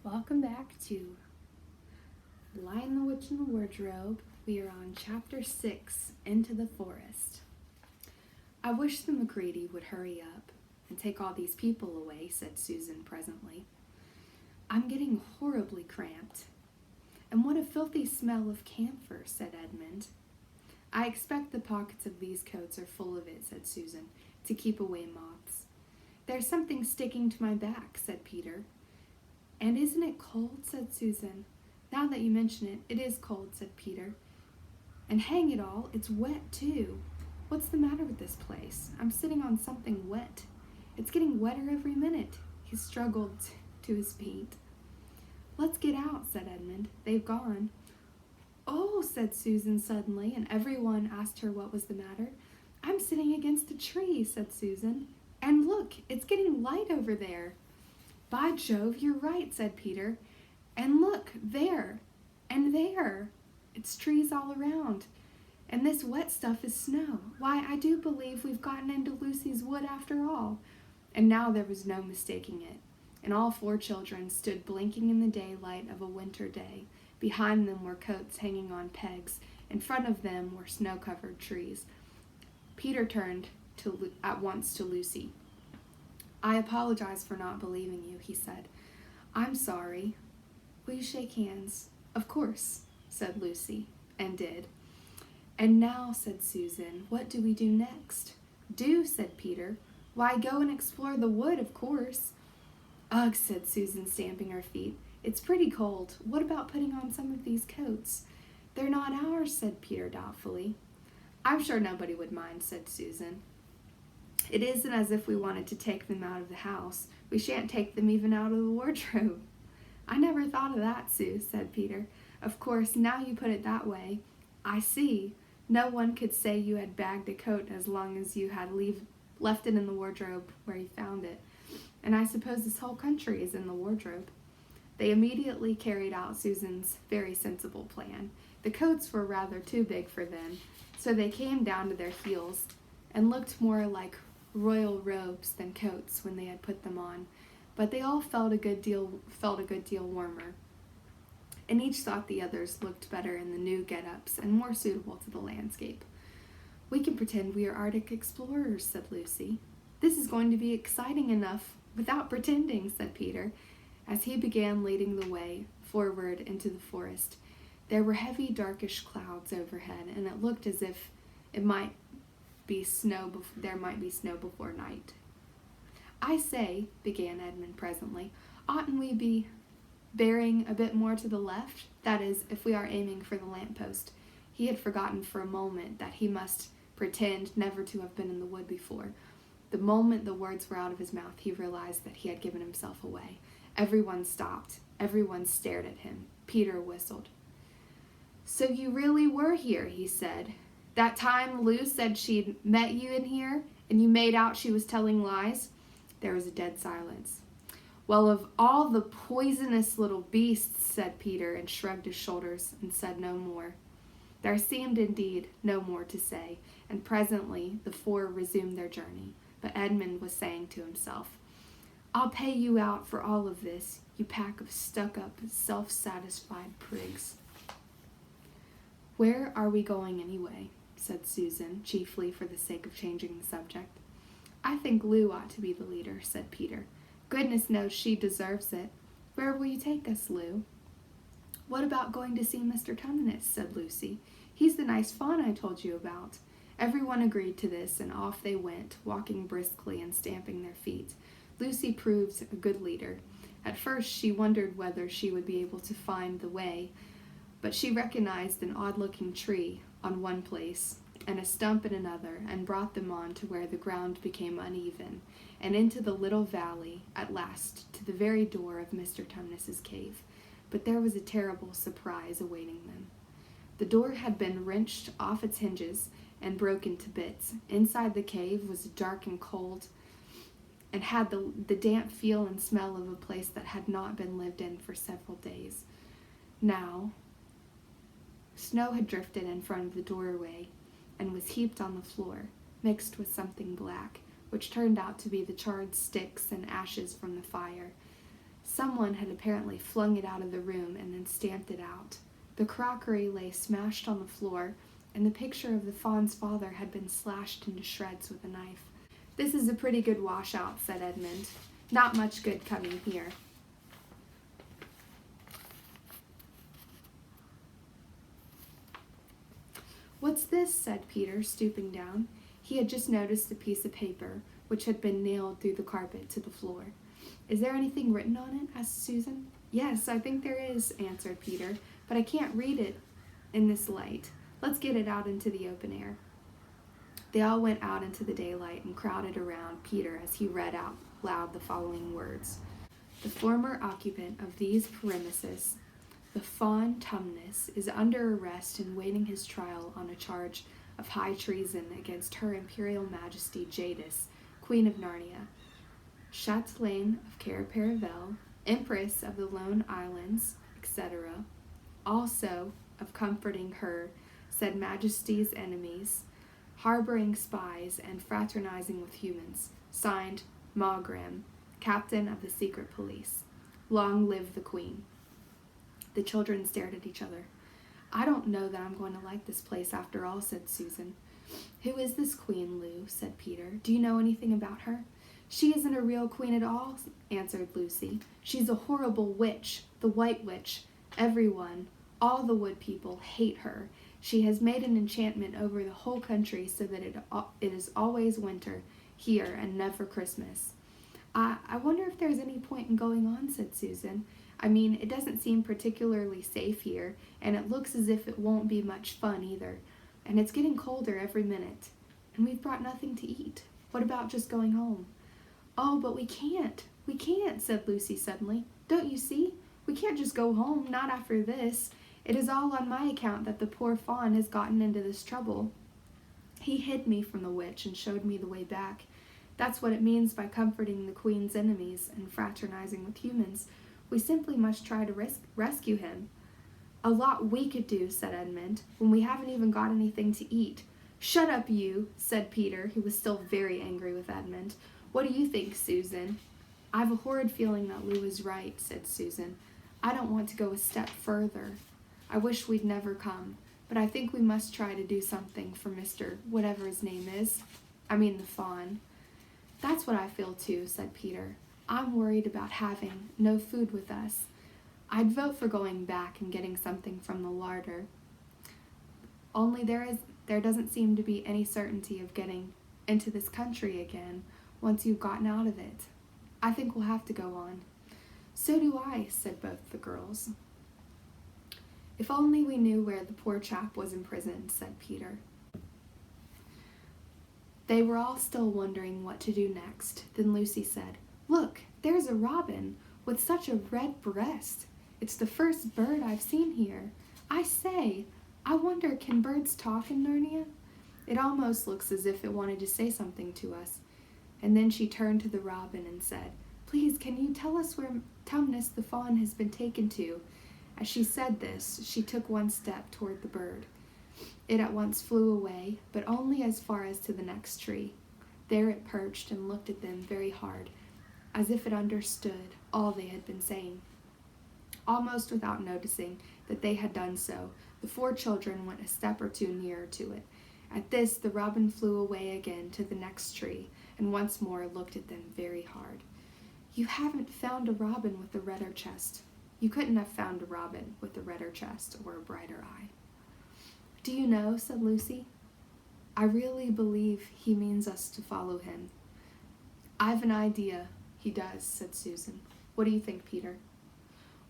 Welcome back to Lion the Witch in the Wardrobe. We are on Chapter 6, Into the Forest. I wish the McCready would hurry up and take all these people away, said Susan presently. I'm getting horribly cramped. And what a filthy smell of camphor, said Edmund. I expect the pockets of these coats are full of it, said Susan, to keep away moths. There's something sticking to my back, said Peter. And isn't it cold, said Susan. Now that you mention it, it is cold, said Peter. And hang it all, it's wet too. What's the matter with this place? I'm sitting on something wet. It's getting wetter every minute. He struggled to his feet. Let's get out, said Edmund. They've gone. Oh, said Susan suddenly, and everyone asked her what was the matter. I'm sitting against a tree, said Susan. And look, it's getting light over there. By Jove, you're right, said Peter. And look, there, and there. It's trees all around. And this wet stuff is snow. Why, I do believe we've gotten into Lucy's wood after all. And now there was no mistaking it. And all four children stood blinking in the daylight of a winter day. Behind them were coats hanging on pegs. In front of them were snow-covered trees. Peter turned at once to Lucy. I apologize for not believing you, he said. I'm sorry. Will you shake hands? Of course, said Lucy, and did. And now, said Susan, what do we do next? Do, said Peter. Why, go and explore the wood, of course. Ugh, said Susan, stamping her feet. It's pretty cold. What about putting on some of these coats? They're not ours, said Peter doubtfully. I'm sure nobody would mind, said Susan. It isn't as if we wanted to take them out of the house. We shan't take them even out of the wardrobe. I never thought of that, Sue, said Peter. Of course, now you put it that way. I see. No one could say you had bagged a coat as long as you had left it in the wardrobe where you found it. And I suppose this whole country is in the wardrobe. They immediately carried out Susan's very sensible plan. The coats were rather too big for them, so they came down to their heels and looked more like royal robes than coats when they had put them on, but they all felt a good deal warmer, and each thought the others looked better in the new get-ups and more suitable to the landscape. We can pretend we are Arctic explorers, said Lucy. This is going to be exciting enough without pretending, said Peter, as he began leading the way forward into the forest. There were heavy, darkish clouds overhead, and it looked as if there might be snow before night. I say, began Edmund presently, oughtn't we be bearing a bit more to the left? That is, if we are aiming for the lamppost. He had forgotten for a moment that he must pretend never to have been in the wood before. The moment the words were out of his mouth, he realized that he had given himself away. Everyone stopped. Everyone stared at him. Peter whistled. So you really were here, he said. That time Lou said she'd met you in here, and you made out she was telling lies? There was a dead silence. Well, of all the poisonous little beasts, said Peter, and shrugged his shoulders, and said no more. There seemed, indeed, no more to say, and presently the four resumed their journey. But Edmund was saying to himself, I'll pay you out for all of this, you pack of stuck-up, self-satisfied prigs. Where are we going anyway? Said Susan, chiefly for the sake of changing the subject. I think Lou ought to be the leader, said Peter. Goodness knows she deserves it. Where will you take us, Lou? What about going to see Mr. Tumnus, said Lucy. He's the nice fawn I told you about. Everyone agreed to this, and off they went, walking briskly and stamping their feet. Lucy proved a good leader. At first she wondered whether she would be able to find the way, but she recognized an odd-looking tree on one place and a stump in another, and brought them on to where the ground became uneven, and into the little valley, at last, to the very door of Mr. Tumnus's cave. But there was a terrible surprise awaiting them. The door had been wrenched off its hinges and broken to bits. Inside the cave was dark and cold, and had the damp feel and smell of a place that had not been lived in for several days. Now, snow had drifted in front of the doorway and was heaped on the floor, mixed with something black, which turned out to be the charred sticks and ashes from the fire. Someone had apparently flung it out of the room and then stamped it out. The crockery lay smashed on the floor, and the picture of the fawn's father had been slashed into shreds with a knife. "This is a pretty good washout," said Edmund. "Not much good coming here." "What's this?" said Peter, stooping down. He had just noticed a piece of paper, which had been nailed through the carpet to the floor. "Is there anything written on it?" asked Susan. "Yes, I think there is," answered Peter, "but I can't read it in this light. Let's get it out into the open air." They all went out into the daylight and crowded around Peter as he read out loud the following words. "The former occupant of these premises, the Fawn Tumnus, is under arrest and waiting his trial on a charge of high treason against Her Imperial Majesty Jadis, Queen of Narnia, Chatelaine of Cair Paravel, Empress of the Lone Islands, etc., also of comforting her said Majesty's enemies, harboring spies, and fraternizing with humans. Signed, Maugrim, Captain of the Secret Police. Long live the Queen." The children stared at each other. "I don't know that I'm going to like this place after all," said Susan. "Who is this Queen, Lou?" said Peter. "Do you know anything about her?" "She isn't a real queen at all," answered Lucy. "She's a horrible witch, the White Witch. Everyone, all the wood people, hate her. She has made an enchantment over the whole country so that it is always winter here and never Christmas." I wonder if there's any point in going on," said Susan. "I mean, it doesn't seem particularly safe here, and it looks as if it won't be much fun either. And it's getting colder every minute. And we've brought nothing to eat. What about just going home?" "Oh, but we can't, said Lucy suddenly. "Don't you see? We can't just go home, not after this. It is all on my account that the poor fawn has gotten into this trouble. He hid me from the witch and showed me the way back. That's what it means by comforting the Queen's enemies and fraternizing with humans. We simply must try to rescue him." "A lot we could do," said Edmund, "when we haven't even got anything to eat." "Shut up, you," said Peter, who was still very angry with Edmund. "What do you think, Susan?" "I've a horrid feeling that Lou is right," said Susan. "I don't want to go a step further. I wish we'd never come, but I think we must try to do something for Mr. whatever his name is. I mean the fawn." "That's what I feel too," said Peter. "I'm worried about having no food with us. I'd vote for going back and getting something from the larder. Only there doesn't seem to be any certainty of getting into this country again once you've gotten out of it. I think we'll have to go on." "So do I," said both the girls. "If only we knew where the poor chap was imprisoned," said Peter. They were all still wondering what to do next. Then Lucy said, "Look, there's a robin with such a red breast. It's the first bird I've seen here. I say, I wonder, can birds talk in Narnia? It almost looks as if it wanted to say something to us." And then she turned to the robin and said, "Please, can you tell us where Tumnus the fawn has been taken to?" As she said this, she took one step toward the bird. It at once flew away, but only as far as to the next tree. There it perched and looked at them very hard, as if it understood all they had been saying. Almost without noticing that they had done so, the 4 children went a step or 2 nearer to it. At this, the robin flew away again to the next tree, and once more looked at them very hard. "You haven't found a robin with a redder chest. You couldn't have found a robin with a redder chest or a brighter eye." "Do you know," said Lucy, "I really believe he means us to follow him." "I've an idea he does," said Susan. "What do you think, Peter?"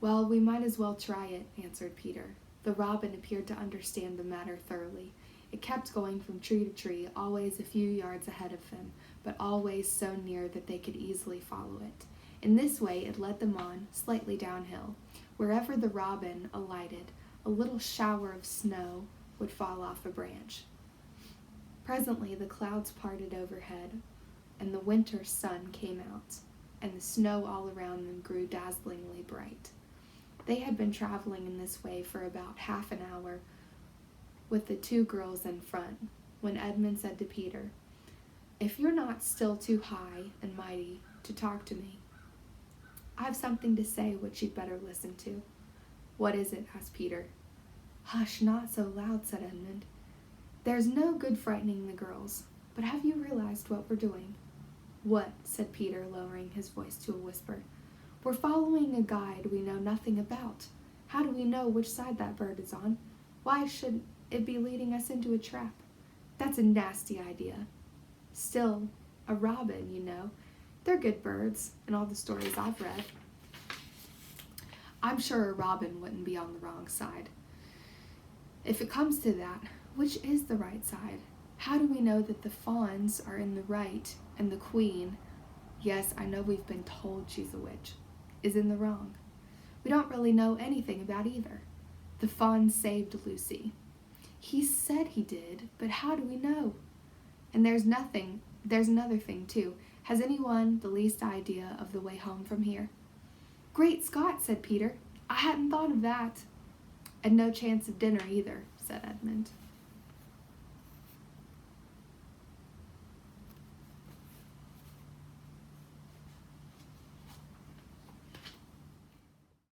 "Well, we might as well try it," answered Peter. The robin appeared to understand the matter thoroughly. It kept going from tree to tree, always a few yards ahead of them, but always so near that they could easily follow it. In this way it led them on, slightly downhill. Wherever the robin alighted, a little shower of snow would fall off a branch. Presently the clouds parted overhead, and the winter sun came out, and the snow all around them grew dazzlingly bright. They had been traveling in this way for about half an hour, with the 2 girls in front, when Edmund said to Peter, "If you're not still too high and mighty to talk to me, I have something to say which you'd better listen to." "What is it?" asked Peter. "Hush, not so loud," said Edmund. "There's no good frightening the girls, but have you realized what we're doing?" "What?" said Peter, lowering his voice to a whisper. "We're following a guide we know nothing about. How do we know which side that bird is on? Why should it be leading us into a trap? That's a nasty idea. Still, a robin, you know. They're good birds in all the stories I've read. I'm sure a robin wouldn't be on the wrong side. If it comes to that, which is the right side? How do we know that the fawns are in the right and the queen, yes, I know we've been told she's a witch, is in the wrong? We don't really know anything about either. The fawn saved Lucy. He said he did, but how do we know? And there's another thing too. Has anyone the least idea of the way home from here?" "Great Scott," said Peter. "I hadn't thought of that." "And no chance of dinner either," said Edmund.